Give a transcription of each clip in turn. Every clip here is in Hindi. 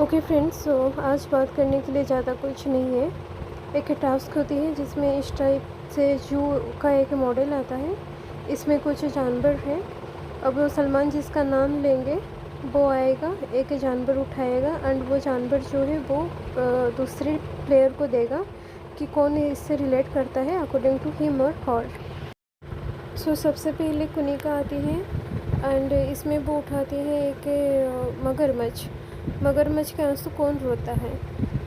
ओके फ्रेंड्स, सो आज बात करने के लिए ज़्यादा कुछ नहीं है। एक टास्क होती है जिसमें इस टाइप से जू का एक मॉडल आता है। इसमें कुछ जानवर हैं। अब वो सलमान जिसका नाम लेंगे वो आएगा, एक जानवर उठाएगा एंड वो जानवर जो है वो दूसरे प्लेयर को देगा कि कौन इससे रिलेट करता है अकॉर्डिंग टू हिम और हर। सो सबसे पहले कुनिका आती है एंड इसमें वो उठाती है एक मगरमच्छ के आंसू कौन रोता है।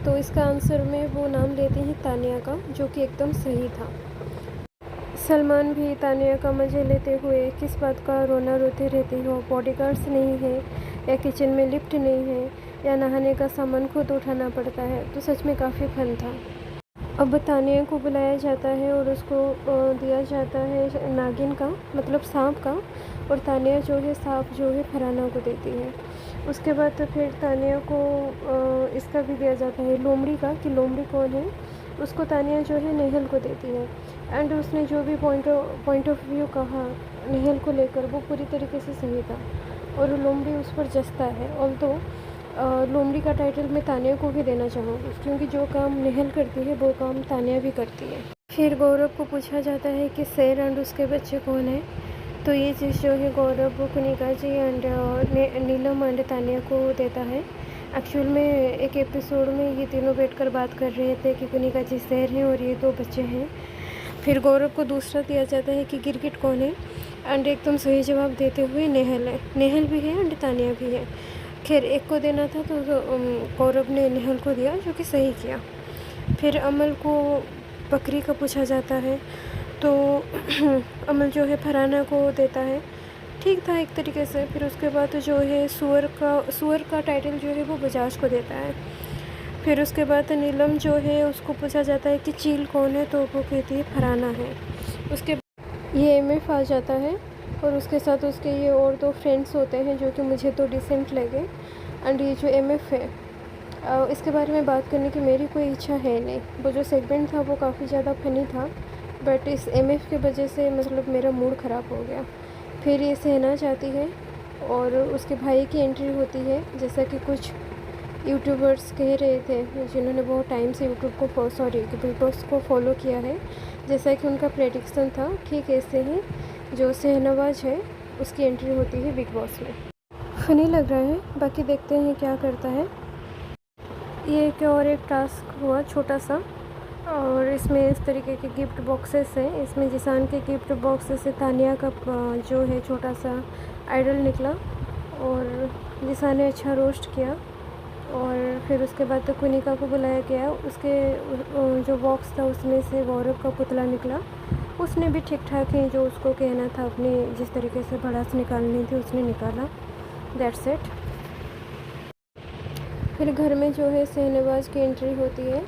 तो इसका आंसर में वो नाम लेती हैं तानिया का, जो कि एकदम सही था। सलमान भी तानिया का मज़े लेते हुए, किस बात का रोना रोते रहती हो, बॉडीगार्ड्स नहीं है या किचन में लिफ्ट नहीं है या नहाने का सामान खुद उठाना पड़ता है, तो सच में काफ़ी फन था। अब तानिया को बुलाया जाता है और उसको दिया जाता है नागिन का, मतलब सांप का, और तानिया जो है सांप जो है फरहाना को देती है। उसके बाद तो फिर तानिया को इसका भी दिया जाता है लोमड़ी का, कि लोमड़ी कौन है। उसको तानिया जो है नेहल को देती है एंड उसने जो भी पॉइंट ऑफ व्यू कहा नेहल को लेकर वो पूरी तरीके से सही था और लोमड़ी उस पर जचता है। ऑल्दो लोमड़ी का टाइटल मैं तानिया को भी देना चाहूँगी, क्योंकि जो काम नेहल करती है वो काम तानिया भी करती है। फिर गौरव को पूछा जाता है कि शेर एंड उसके बच्चे कौन हैं। तो ये चीज़ जो है गौरव कुनिका जी एंड नीलम एंड तानिया को देता है। एक्चुअल में एक एपिसोड में ये तीनों बैठकर बात कर रहे थे कि कुनिका जी शेर हैं और ये दो बच्चे हैं। फिर गौरव को दूसरा दिया जाता है कि गिरगिट कौन है एंड एकदम सही जवाब देते हुए नेहल है, नेहल भी है एंड तानिया भी है। खैर एक को देना था तो गौरव ने नेहल को दिया, जो कि सही किया। फिर अमल को बकरी का पूछा जाता है तो अमल जो है फरहाना को देता है, ठीक था एक तरीके से। फिर उसके बाद जो है सुअर का टाइटल जो है वो बजाज को देता है। फिर उसके बाद नीलम जो है उसको पूछा जाता है कि चील कौन है, तो वो कहती है फरहाना है। उसके ये एमएफ आ जाता है और उसके साथ उसके ये और दो फ्रेंड्स होते हैं जो कि मुझे तो डिसेंट लगे। एंड ये जो एमएफ है इसके बारे में बात करने की मेरी कोई इच्छा है नहीं। वो जो सेगमेंट था वो काफ़ी ज़्यादा फनी था, बट इस एमएफ की वजह से मतलब मेरा मूड ख़राब हो गया। फिर ये सहना जाती है और उसके भाई की एंट्री होती है, जैसा कि कुछ यूट्यूबर्स कह रहे थे जिन्होंने बहुत टाइम से यूट्यूब को बिग बॉस को फॉलो किया है, जैसा कि उनका प्रेडिक्शन था, ठीक ऐसे ही जो शहनवाज है उसकी एंट्री होती है बिग बॉस में। फनी लग रहा है, बाकी देखते हैं क्या करता है। ये एक और एक टास्क हुआ छोटा सा, और इसमें इस तरीके के गिफ्ट बॉक्सेस हैं। इसमें जिसान के गिफ्ट बॉक्स से तानिया का जो है छोटा सा आइडल निकला और जिसान ने अच्छा रोस्ट किया। और फिर उसके बाद तो कुनिका को बुलाया गया, उसके जो बॉक्स था उसमें से गौरव का पुतला निकला। उसने भी ठीक ठाक ही जो उसको कहना था, अपनी जिस तरीके से भड़ास निकालनी थी उसने निकाला। That's it. फिर घर में जो है शहनवाज की एंट्री होती है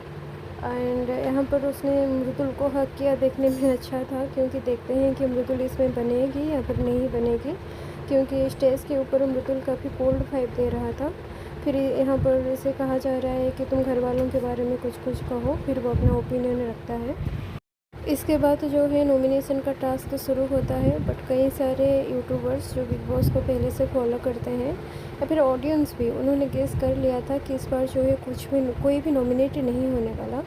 एंड यहाँ पर उसने मृदुल को हक किया। देखने में अच्छा था, क्योंकि देखते हैं कि मृदुल इसमें बनेगी या फिर नहीं बनेगी, क्योंकि स्टेज के ऊपर मृदुल काफ़ी कोल्ड वाइब दे रहा था। फिर यहाँ पर इसे कहा जा रहा है कि तुम घर वालों के बारे में कुछ कहो, फिर वो अपना ओपिनियन रखता है। इसके बाद जो है नॉमिनेशन का टास्क शुरू होता है, बट कई सारे यूट्यूबर्स जो बिग बॉस को पहले से फॉलो करते हैं या फिर ऑडियंस भी, उन्होंने गेस कर लिया था कि इस बार जो है कोई भी नॉमिनेट नहीं होने वाला,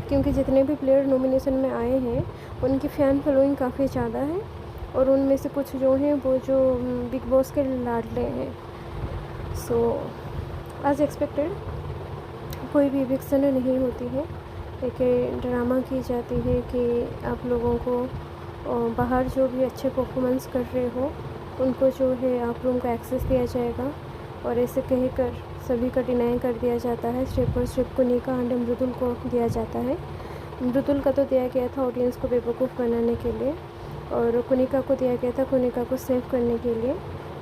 क्योंकि जितने भी प्लेयर नॉमिनेशन में आए हैं उनकी फ़ैन फॉलोइंग काफ़ी ज़्यादा है और उनमें से कुछ जो हैं वो जो बिग बॉस के लाडले हैं। सो एज एक्सपेक्टेड कोई भी इविक्शन नहीं होती है। एक ड्रामा की जाती है कि आप लोगों को बाहर जो भी अच्छे परफॉर्मेंस कर रहे हो उनको जो है आप रूम का एक्सेस दिया जाएगा, और ऐसे कहकर सभी का डिनाई कर दिया जाता है। सिर्फ और सिर्फ कुनिका एंड मृदुल को दिया जाता है। मृदुल का तो दिया गया था ऑडियंस को बेवकूफ़ बनाने के लिए, और कुनिका को दिया गया था कुनिका को सेव करने के लिए।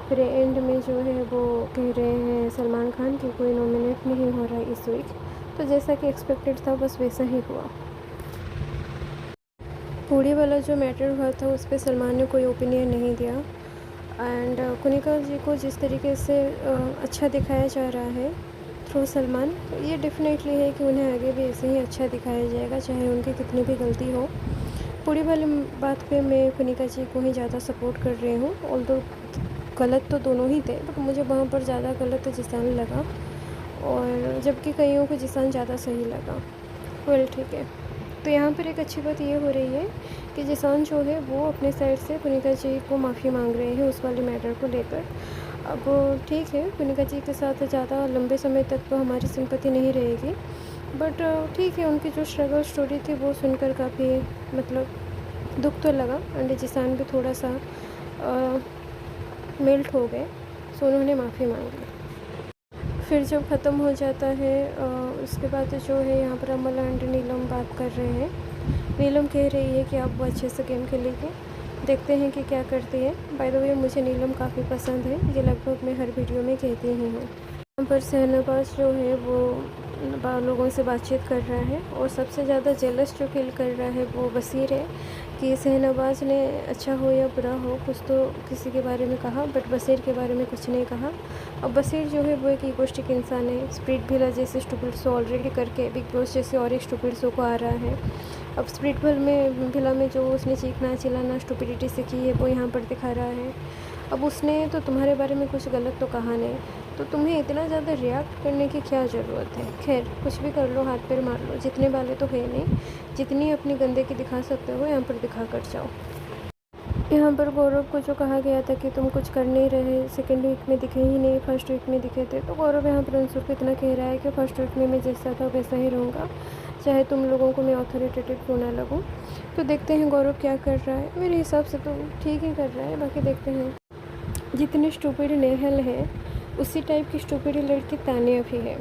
फिर एंड में जो है वो कह रहे हैं सलमान खान की कोई नॉमिनेट नहीं हो रहा है इस वीक। तो जैसा कि एक्सपेक्टेड था बस वैसा ही हुआ। पूड़ी वाला जो मैटर हुआ था उस पर सलमान ने कोई ओपिनियन नहीं दिया। एंड कुनिका जी को जिस तरीके से अच्छा दिखाया जा रहा है थ्रू सलमान, तो ये डेफिनेटली है कि उन्हें आगे भी ऐसे ही अच्छा दिखाया जाएगा, चाहे उनकी कितनी भी गलती हो। पूड़ी वाली बात पे मैं कुनिका जी को ही ज़्यादा सपोर्ट कर रही हूँ। ऑल्दो गलत तो दोनों ही थे, बट मुझे वहाँ पर ज़्यादा गलत जिसान लगा। और जबकि कईयों को जिसान ज़्यादा सही लगा। वेल ठीक है। तो यहाँ पर एक अच्छी बात ये हो रही है कि जिसान जो है वो अपने साइड से पुनीता जी को माफ़ी मांग रहे हैं उस वाले मैटर को लेकर। अब ठीक है, पुनीता जी के साथ ज़्यादा लंबे समय तक तो हमारी सिंपैथी नहीं रहेगी, बट ठीक है, उनकी जो स्ट्रगल स्टोरी थी वो सुनकर काफ़ी मतलब दुख तो लगा एंड जिसान भी थोड़ा सा मेल्ट हो गए। सो उन्होंने माफ़ी मांग ली। फिर जब ख़त्म हो जाता है उसके बाद जो है यहाँ पर अमल एंड नीलम बात कर रहे हैं। नीलम कह रही है कि आप वो अच्छे से गेम खेलेंगे, देखते हैं कि क्या करती है। बाय द वे मुझे नीलम काफ़ी पसंद है, ये लगभग मैं हर वीडियो में कहती ही हूँ। यहाँ पर शहनवाज जो है वो लोगों से बातचीत कर रहा है और सबसे ज़्यादा जेलस जो फील कर रहा है वो बसीर है कि शहनवाज ने अच्छा हो या बुरा हो कुछ तो किसी के बारे में कहा, बट बसीर के बारे में कुछ नहीं कहा। अब बसीर जो है वो एक इगोस्टिक इंसान है। स्प्लिट विला जैसे स्टूपिड शो ऑलरेडी करके बिग बॉस जैसे और एक स्टूपिड शो को आ रहा है। अब स्प्लिट विला में जो उसने चीखना चिल्लाना स्टूपिडिटी से की है वो यहाँ पर दिखा रहा है। अब उसने तो तुम्हारे बारे में कुछ गलत तो कहा नहीं, तो तुम्हें इतना ज़्यादा रिएक्ट करने की क्या ज़रूरत है। खैर कुछ भी कर लो, हाथ पैर मार लो, जितने वाले तो है नहीं, जितनी अपनी गंदे की दिखा सकते हो यहाँ पर दिखा कर जाओ। यहाँ पर गौरव को जो कहा गया था कि तुम कुछ कर नहीं रहे, सेकेंड वीक में दिखे ही नहीं, फर्स्ट वीक में दिखे थे, तो गौरव यहाँ पर अंशुल को इतना कह रहा है कि फर्स्ट वीक में मैं जैसा था वैसा ही रहूँगा, चाहे तुम लोगों को मैं ऑथोरिटेटिव क्यों ना लगूँ। तो देखते हैं गौरव क्या कर रहा है। मेरे हिसाब से तो ठीक ही कर रहा है, बाकी देखते हैं। जितनी स्टूपिड नेहल है उसी टाइप की स्टूपिड लड़की तानिया भी है।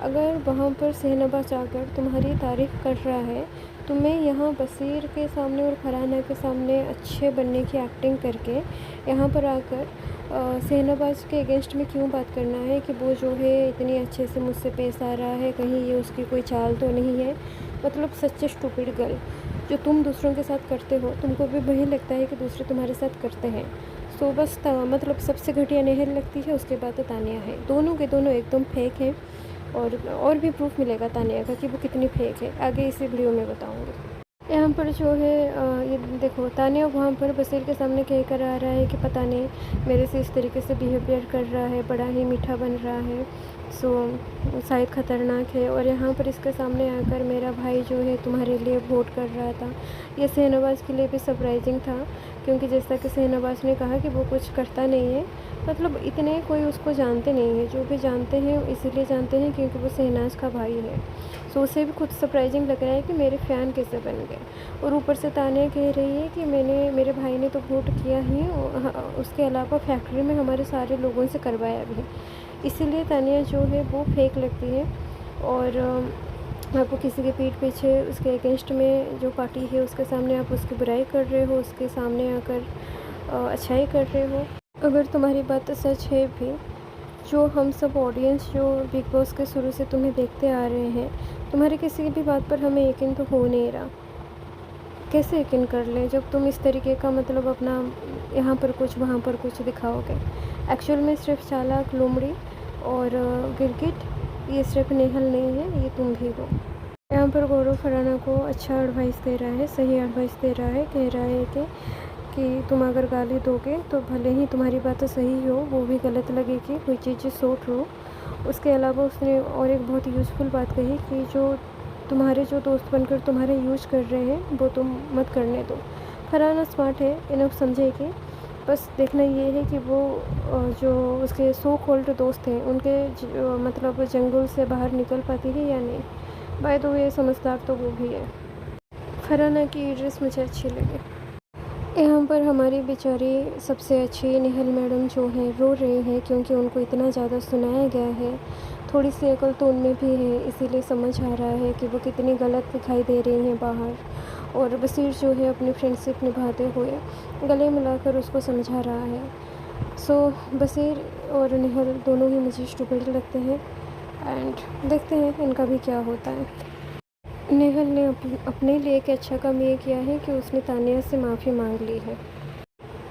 अगर वहाँ पर शहनवाज आकर तुम्हारी तारीफ़ कर रहा है, तुम्हें यहाँ बसीर के सामने और फरहाना के सामने अच्छे बनने की एक्टिंग करके यहाँ पर आकर शहनवाज के अगेंस्ट में क्यों बात करना है कि वो जो है इतनी अच्छे से मुझसे पेश आ रहा है, कहीं ये उसकी कोई चाल तो नहीं है। मतलब सच्चे स्टूपिड गर्ल, जो तुम दूसरों के साथ करते हो तुमको भी वही लगता है कि दूसरे तुम्हारे साथ करते हैं। तो बस मतलब सबसे घटिया नेहल लगती है, उसके बाद तो तानिया है। दोनों के दोनों एकदम फेक हैं और भी प्रूफ मिलेगा तानिया का कि वो कितनी फेक है, आगे इसी वीडियो में बताऊंगी। यहाँ पर जो है ये देखो, तानिया वहाँ पर बसीर के सामने कह कर आ रहा है कि पता नहीं मेरे से इस तरीके से बिहेवियर कर रहा है, बड़ा ही मीठा बन रहा है, सो शायद ख़तरनाक है। और यहाँ पर इसके सामने आकर मेरा भाई जो है तुम्हारे लिए वोट कर रहा था। ये शहनवाज के लिए भी सरप्राइजिंग था, क्योंकि जैसा कि शहनवाज ने कहा कि वो कुछ करता नहीं है, मतलब इतने कोई उसको जानते नहीं है, जो भी जानते हैं इसीलिए जानते हैं क्योंकि वो शहनाज का भाई है। सो उसे भी खुद सरप्राइजिंग लग रहा है कि मेरे फ़ैन कैसे बन गए। और ऊपर से तानिया कह रही है कि मेरे भाई ने तो वोट किया ही, उसके अलावा फैक्ट्री में हमारे सारे लोगों से करवाया भी। इसीलिए तानिया जो है वो फेक लगती है। और आपको किसी के पीठ पीछे उसके अगेंस्ट में जो पार्टी है उसके सामने आप उसकी बुराई कर रहे हो, उसके सामने आकर अच्छाई कर रहे हो। अगर तुम्हारी बात सच है भी, जो हम सब ऑडियंस जो बिग बॉस के शुरू से तुम्हें देखते आ रहे हैं, तुम्हारी किसी भी बात पर हमें यकीन तो हो नहीं रहा। कैसे यकीन कर लें जब तुम इस तरीके का मतलब अपना यहाँ पर कुछ वहाँ पर कुछ दिखाओगे। एक्चुअल में सिर्फ चालाक, लोमड़ी और गिरगिट, ये सिर्फ नेहल नहीं है, ये तुम भी हो। यहाँ पर गौरव फरहाना को अच्छा एडवाइस दे रहा है, सही एडवाइस दे रहा है। कह रहा है कि तुम अगर गाली दोगे तो भले ही तुम्हारी बात सही हो, वो भी गलत लगेगी, कोई चीज़ सो ट्रू। उसके अलावा उसने और एक बहुत यूज़फुल बात कही कि जो तुम्हारे जो दोस्त बनकर तुम्हारे यूज कर रहे हैं वो तुम मत करने दो। फरहाना स्मार्ट है, इनफ समझेगी। बस देखना ये है कि वो जो उसके सो कॉल्ड दोस्त हैं उनके मतलब जंगल से बाहर निकल पाती है या नहीं। बाय द वे समझदार तो वो भी है। फरहाना की ड्रेस मुझे अच्छी लगी। यहाँ पर हमारी बेचारी सबसे अच्छी नेहल मैडम जो है रो रहे हैं क्योंकि उनको इतना ज़्यादा सुनाया गया है। थोड़ी सी अकल तो उनमें भी है, इसीलिए समझ आ रहा है कि वो कितनी गलत दिखाई दे रही हैं बाहर। और बसीर जो है अपनी फ्रेंडशिप निभाते हुए गले मिलाकर उसको समझा रहा है। सो बसीर और नेहल दोनों ही मुझे स्टूपिड लगते हैं एंड देखते हैं इनका भी क्या होता है। नेहल ने अपने लिए एक अच्छा काम ये किया है कि उसने तानिया से माफ़ी मांग ली है।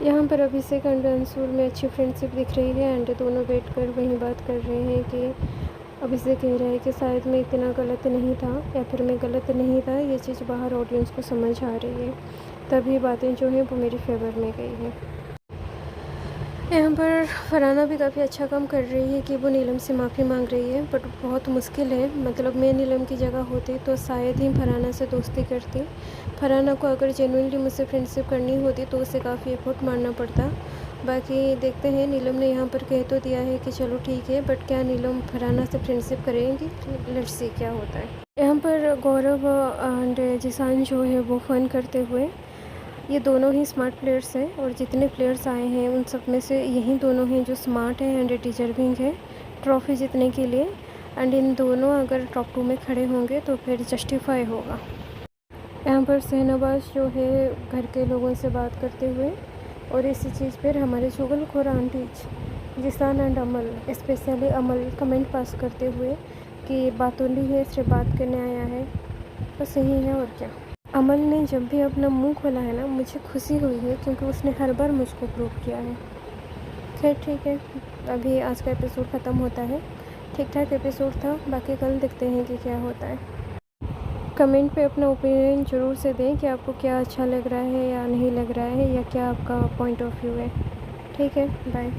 यहाँ पर अभिषेक एंड अंशुल में अच्छी फ्रेंडशिप दिख रही है एंड दोनों बैठकर वही बात कर रहे हैं कि अभिषेक कह रहा है कि शायद मैं इतना गलत नहीं था या फिर मैं गलत नहीं था, ये चीज़ बाहर ऑडियंस को समझ आ रही है, तभी बातें जो हैं वो मेरे फेवर में गई हैं। यहाँ पर फरहाना भी काफ़ी अच्छा काम कर रही है कि वो नीलम से माफ़ी मांग रही है, बट बहुत मुश्किल है। मतलब मैं नीलम की जगह होती तो शायद ही फरहाना से दोस्ती करती। फरहाना को अगर जेन्युइनली मुझसे फ्रेंडशिप करनी होती तो उसे काफ़ी एफर्ट मारना पड़ता। बाकी देखते हैं, नीलम ने यहाँ पर कह तो दिया है कि चलो ठीक है, बट क्या नीलम फरहाना से फ्रेंडशिप करेंगी? लेट्स सी क्या होता है। यहाँ पर गौरव एंड जिसान जो है वो फ़न करते हुए, ये दोनों ही स्मार्ट प्लेयर्स हैं और जितने प्लेयर्स आए हैं उन सब में से यही दोनों हैं जो स्मार्ट हैं एंड डिजर्विंग है ट्रॉफ़ी जीतने के लिए। एंड इन दोनों अगर टॉप 2 में खड़े होंगे तो फिर जस्टिफाई होगा। यहाँ पर शहनवाज जो है घर के लोगों से बात करते हुए, और इसी चीज़ पर हमारे चुगलखोर aunties Zishan and Amal, specially Amal, comment pass करते हुए कि बातूली है, सिर्फ बात करने आया है। तो सही है और क्या। अमल ने जब भी अपना मुंह खोला है ना, मुझे खुशी हुई है क्योंकि उसने हर बार मुझको प्रूव किया है। खैर ठीक है, अभी आज का एपिसोड ख़त्म होता है। ठीक ठाक एपिसोड था, बाकी कल देखते हैं कि क्या होता है। कमेंट पे अपना ओपिनियन ज़रूर से दें कि आपको क्या अच्छा लग रहा है या नहीं लग रहा है, या क्या आपका पॉइंट ऑफ व्यू है। ठीक है, बाय।